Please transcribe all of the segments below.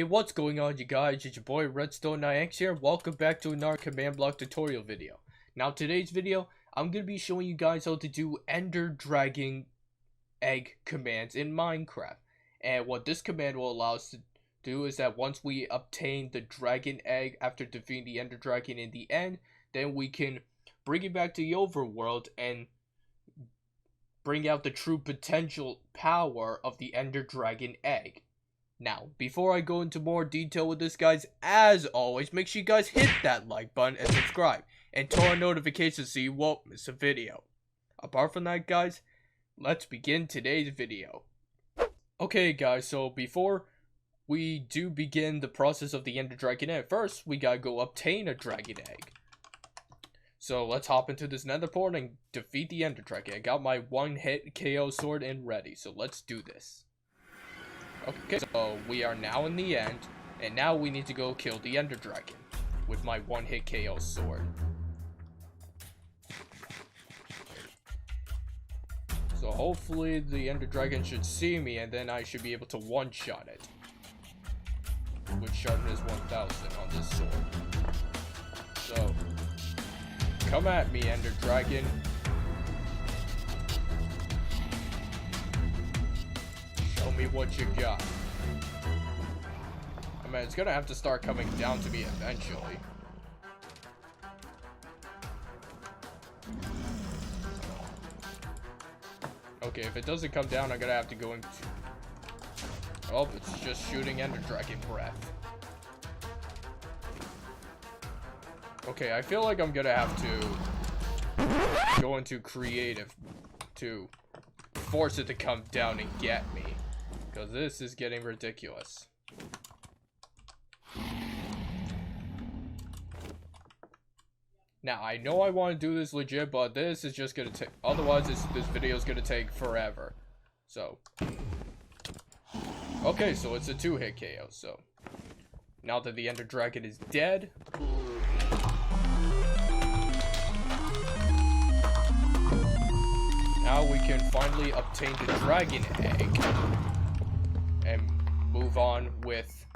Hey, what's going on, you guys? It's your boy Redstone9X here. Welcome back to another command block tutorial video. Now, today's video, I'm going to be showing you guys how to do Ender Dragon egg commands in Minecraft. And what this command will allow us to do is that once we obtain the dragon egg after defeating the Ender Dragon in the end, then we can bring it back to the overworld and bring out the true potential power of the Ender Dragon egg. Now, before I go into more detail with this, guys, as always, make sure you guys hit that like button and subscribe, and turn on notifications so you won't miss a video. Apart from that, guys, let's begin today's video. Okay, guys, so before we do begin the process of the Ender Dragon egg, first, we gotta go obtain a dragon egg. So, let's hop into this nether portal and defeat the Ender Dragon. I got my one-hit KO sword and ready, so let's do this. Okay, so we are now in the end, and now we need to go kill the Ender Dragon with my one-hit KO sword. So hopefully the Ender Dragon should see me, and then I should be able to one-shot it with sharpness 1000 on this sword. So, come at me, Ender Dragon. Show me what you got. I mean, it's gonna have to start coming down to me eventually. Okay, if it doesn't come down, I'm gonna have to go into... Oh, it's just shooting Ender Dragon breath. Okay, I feel like I'm gonna have to go into creative to force it to come down and get me. Because this is getting ridiculous. Now, I know I want to do this legit, but this is just going to take... Otherwise, this video is going to take forever. So. Okay, so it's a 2-hit KO, so. Now that the Ender Dragon is dead. Now we can finally obtain the dragon egg. And move on with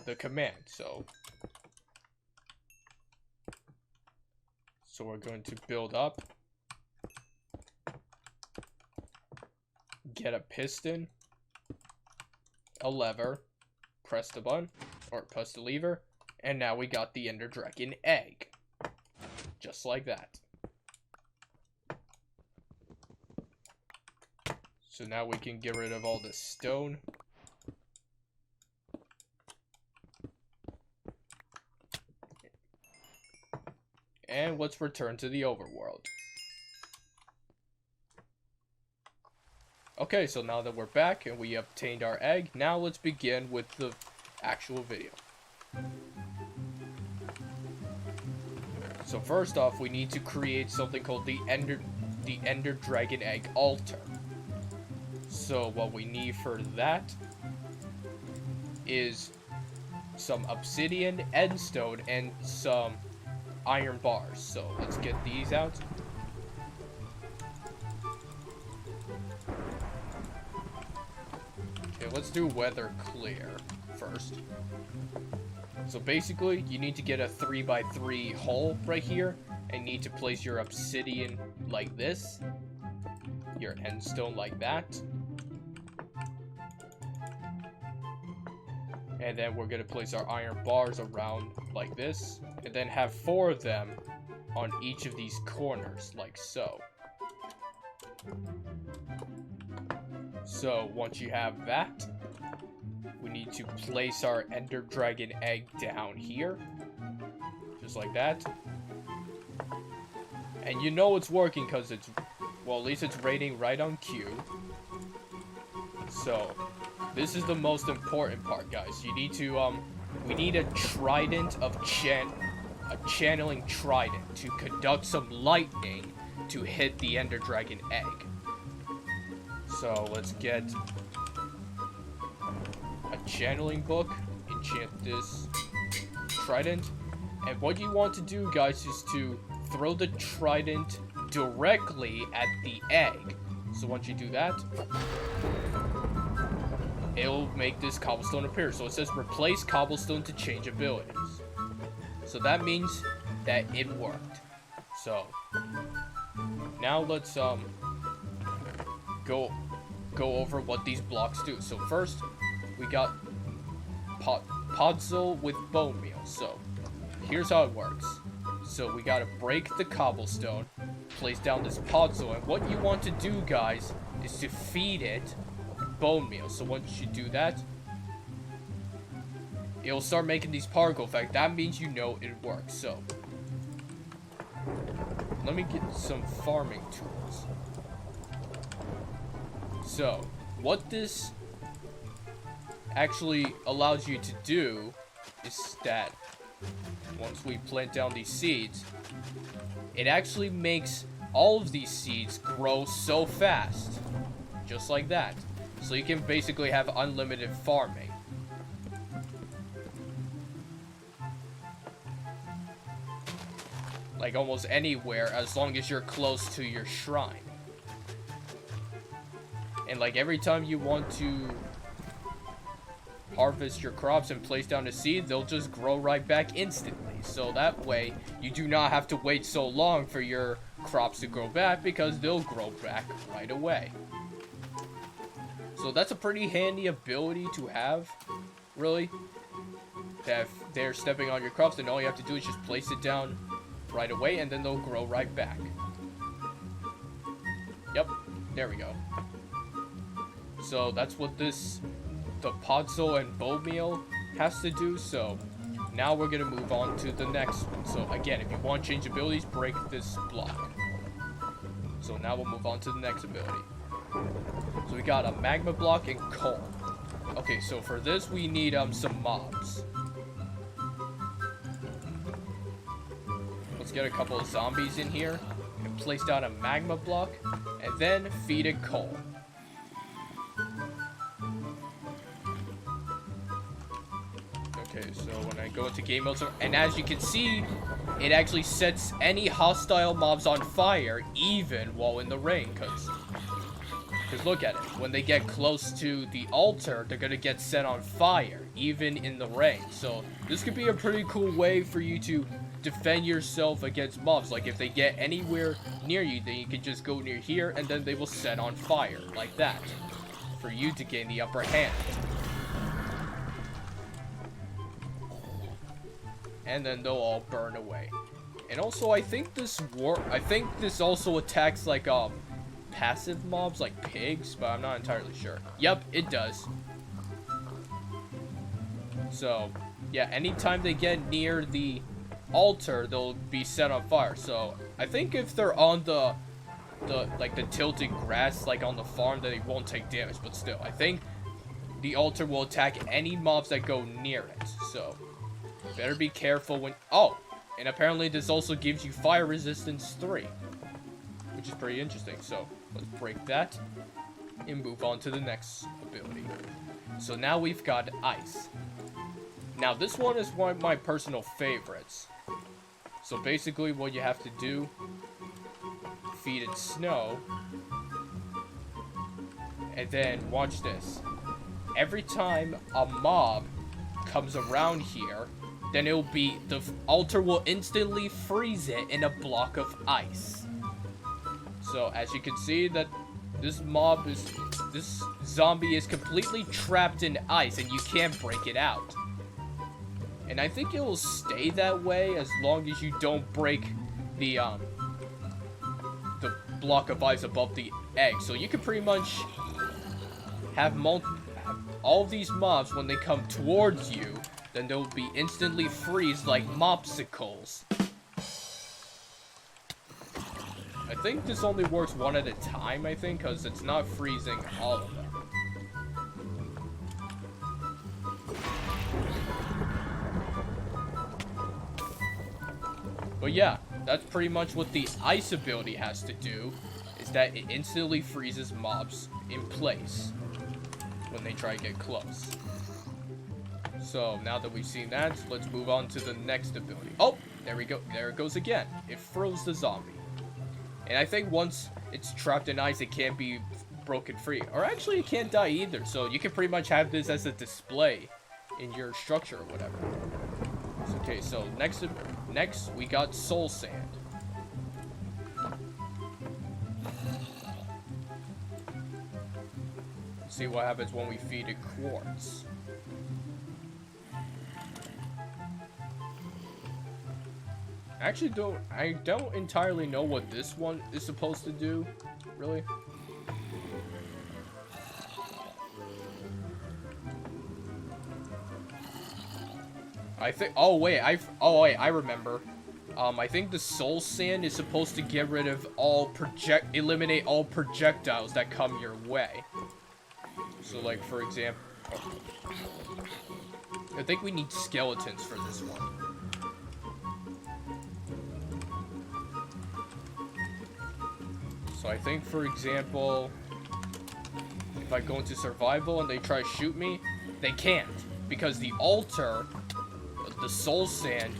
the command. So we're going to build up, get a piston, a lever, press the button, or press the lever, and now we got the Ender Dragon egg. Just like that. So now we can get rid of all this stone. And let's return to the overworld. Okay, so now that we're back and we obtained our egg, now let's begin with the actual video. So first off, we need to create something called the Ender Dragon egg altar. So what we need for that is some obsidian, endstone, and some iron bars. So let's get these out. Okay, let's do weather clear first. So basically, you need to get a 3x3 hole right here, and need to place your obsidian like this, your endstone like that. And then we're going to place our iron bars around like this. And then have 4 of them on each of these corners, like so. So, once you have that, we need to place our Ender Dragon egg down here. Just like that. And you know it's working because it's, well, at least it's rating right on cue. So, this is the most important part, guys. You need to, we need a trident of a channeling trident to conduct some lightning to hit the Ender Dragon egg. So, let's get a channeling book, enchant this trident. And what you want to do, guys, is to throw the trident directly at the egg. So once you do that, it'll make this cobblestone appear. So it says replace cobblestone to change abilities. So that means that it worked. So now let's go over what these blocks do. So first we got puzzle with bone meal. So here's how it works. So we gotta break the cobblestone, place down this puzzle, and what you want to do, guys, is to feed it bone meal. So once you do that, it'll start making these particle effects. That means you know it works. So let me get some farming tools. So what this actually allows you to do is that once we plant down these seeds, it actually makes all of these seeds grow so fast, just like that. So you can basically have unlimited farming. Like almost anywhere, as long as you're close to your shrine. And like every time you want to harvest your crops and place down a seed, they'll just grow right back instantly. So that way, you do not have to wait so long for your crops to grow back, because they'll grow back right away. So that's a pretty handy ability to have, really. That if they're stepping on your crops, then all you have to do is just place it down right away, and then they'll grow right back. Yep, there we go. So that's what the puzzle and bone meal has to do. So now we're gonna move on to the next one. So again, if you want to change abilities, break this block. So now we'll move on to the next ability. So we got a magma block and coal. Okay, so for this we need some mobs. Let's get a couple of zombies in here and place down a magma block, and then feed it coal. Okay, so when I go into game mode, and as you can see, it actually sets any hostile mobs on fire, even while in the rain, because look at it. When they get close to the altar, they're gonna get set on fire, even in the rain. So this could be a pretty cool way for you to defend yourself against mobs. Like if they get anywhere near you, then you can just go near here, and then they will set on fire, like that, for you to gain the upper hand. And then they'll all burn away. And also, I think this also attacks like passive mobs like pigs, but I'm not entirely sure. Yep, it does. So yeah, anytime they get near the altar, they'll be set on fire. So I think if they're on the tilted grass, like on the farm, then they won't take damage. But still, I think the altar will attack any mobs that go near it. So better be careful when... Oh! And apparently this also gives you fire resistance 3. Which is pretty interesting. So, let's break that. And move on to the next ability. So now we've got ice. Now this one is one of my personal favorites. So basically what you have to do... Feed it snow. And then, watch this. Every time a mob comes around here, then it'll be, the altar will instantly freeze it in a block of ice. So as you can see, that this zombie is completely trapped in ice, and you can't break it out. And I think it will stay that way as long as you don't break the block of ice above the egg. So you can pretty much have all of these mobs, when they come towards you, then they'll be instantly freeze like mopsicles. I think this only works one at a time, I think, because it's not freezing all of them. But yeah, that's pretty much what the ice ability has to do, is that it instantly freezes mobs in place when they try to get close. So now that we've seen that, let's move on to the next ability. Oh, there we go. There it goes again. It froze the zombie. And I think once it's trapped in ice, it can't be broken free. Or actually, it can't die either. So you can pretty much have this as a display in your structure or whatever. Okay, so next we got soul sand. See what happens when we feed it quartz. Actually, I don't entirely know what this one is supposed to do, really. I think. Oh wait, I remember. I think the soul sand is supposed to get rid of eliminate all projectiles that come your way. So, like, for example, I think we need skeletons for this one. So I think, for example, if I go into survival and they try to shoot me, they can't. Because the altar, the soul sand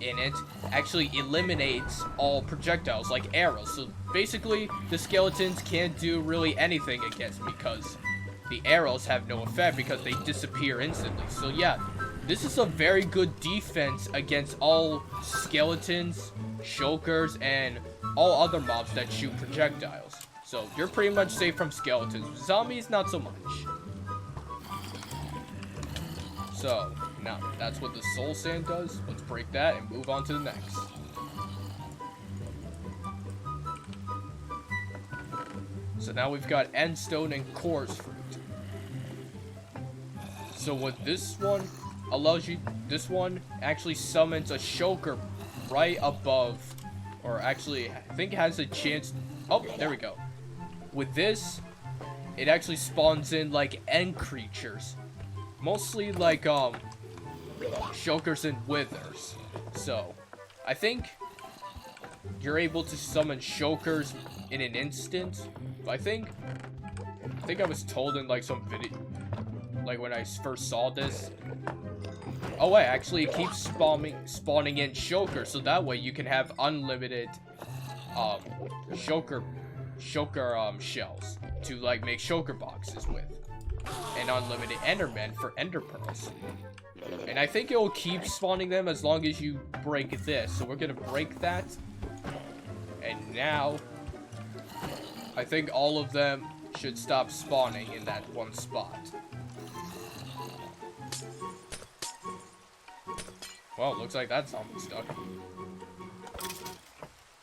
in it, actually eliminates all projectiles, like arrows. So basically, the skeletons can't do really anything against me, because the arrows have no effect because they disappear instantly. So yeah, this is a very good defense against all skeletons, shulkers, and all other mobs that shoot projectiles. So you're pretty much safe from skeletons. Zombies, not so much. So now that's what the soul sand does. Let's break that and move on to the next. So now we've got endstone and quartz fruit. So what this one allows you, this one actually summons a shulker right above, or actually I think it has a chance. Oh, there we go. With this, it actually spawns in like end creatures, mostly like shulkers and withers. So I think you're able to summon shulkers in an instant. I think I was told in like some video, like when I first saw this. Oh wait, actually it keeps spawning in shulkers, so that way you can have unlimited shulker shells to like make shulker boxes with, and unlimited endermen for ender pearls. And I think it will keep spawning them as long as you break this. So we're gonna break that, and now I think all of them should stop spawning in that one spot. Well, it looks like that's almost stuck.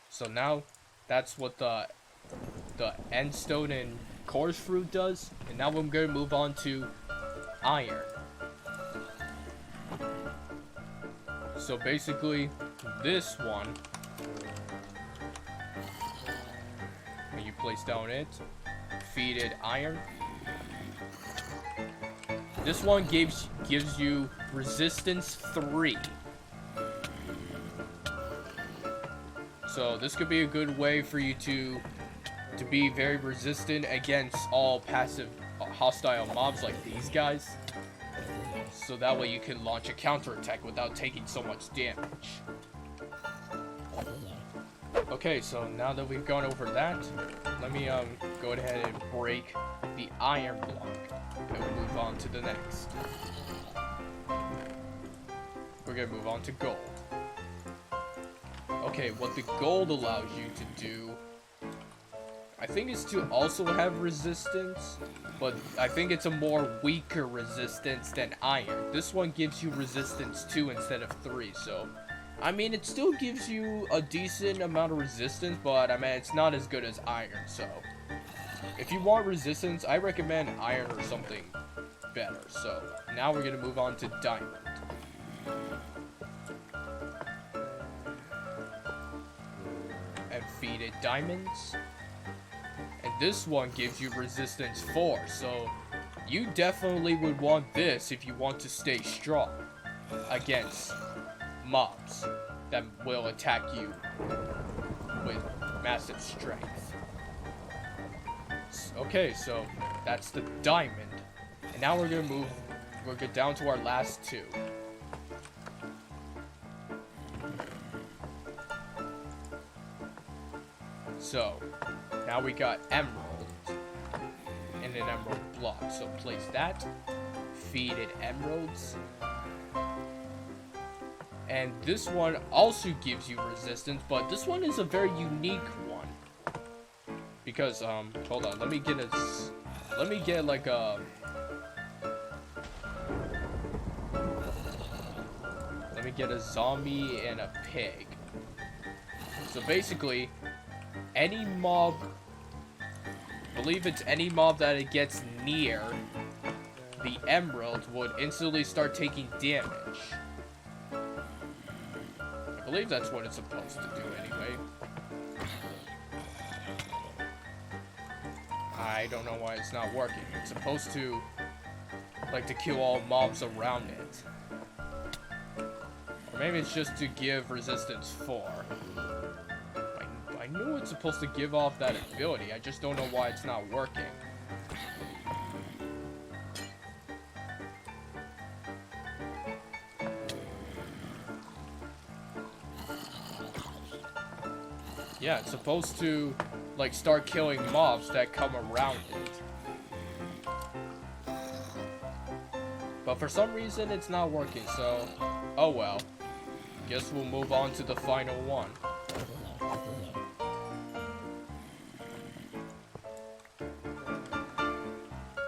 So now that's what the endstone and quartz fruit does. And now I'm going to move on to iron. So basically, this one, when you place down it, feed it iron. This one gives you resistance 3. So this could be a good way for you to be very resistant against all passive hostile mobs like these guys. So that way you can launch a counterattack without taking so much damage. Okay, so now that we've gone over that, let me go ahead and break the iron block and we'll move on to the next. We're gonna move on to gold. Okay, what the gold allows you to do, I think, is to also have resistance, but I think it's a more weaker resistance than iron. This one gives you resistance 2 instead of 3, so I mean, it still gives you a decent amount of resistance, but I mean, it's not as good as iron. So if you want resistance, I recommend iron or something better. So now we're gonna move on to diamond. And feed it diamonds. And this one gives you resistance 4, so you definitely would want this if you want to stay strong against mobs that will attack you with massive strength. Okay, so that's the diamond. And now we're gonna get down to our last 2. So now we got emerald. in an emerald block. So place that, feed it emeralds. And this one also gives you resistance, but this one is a very unique one. Because, hold on, let me get like a... Let me get a zombie and a pig. So basically, any mob, I believe it's any mob that it gets near the emerald would instantly start taking damage. I believe that's what it's supposed to do anyway. I don't know why it's not working. It's supposed to, like, to kill all mobs around it. Or maybe it's just to give resistance 4. I knew it's supposed to give off that ability. I just don't know why it's not working. Yeah, it's supposed to, like, start killing mobs that come around it. But for some reason, it's not working, so... Oh well. Guess we'll move on to the final one.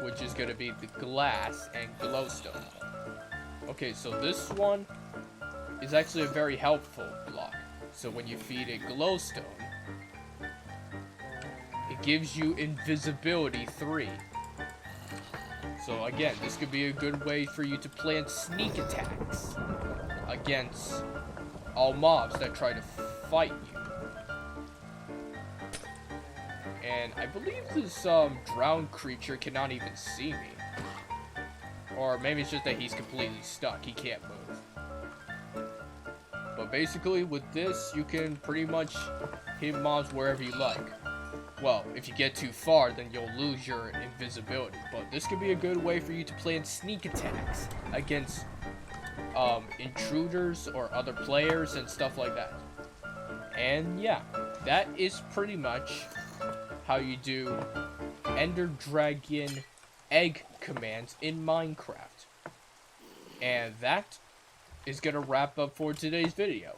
Which is gonna be the glass and glowstone. Okay, so this one is actually a very helpful block. So when you feed it glowstone, it gives you invisibility 3. So again, this could be a good way for you to plant sneak attacks against all mobs that try to fight you. And I believe this drowned creature cannot even see me. Or maybe it's just that he's completely stuck, he can't move. But basically, with this, you can pretty much hit mobs wherever you like. Well, if you get too far, then you'll lose your invisibility. But this could be a good way for you to plant sneak attacks against intruders or other players and stuff like that. And yeah, that is pretty much how you do Ender Dragon egg commands in Minecraft. And that is gonna wrap up for today's video.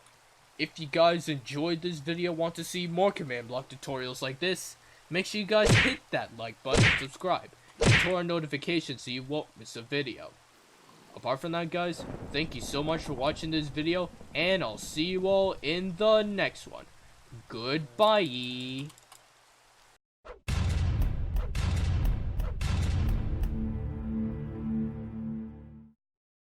If you guys enjoyed this video, want to see more command block tutorials like this, make sure you guys hit that like button and subscribe, and turn on notifications so you won't miss a video. Apart from that, guys, thank you so much for watching this video, and I'll see you all in the next one. Goodbye.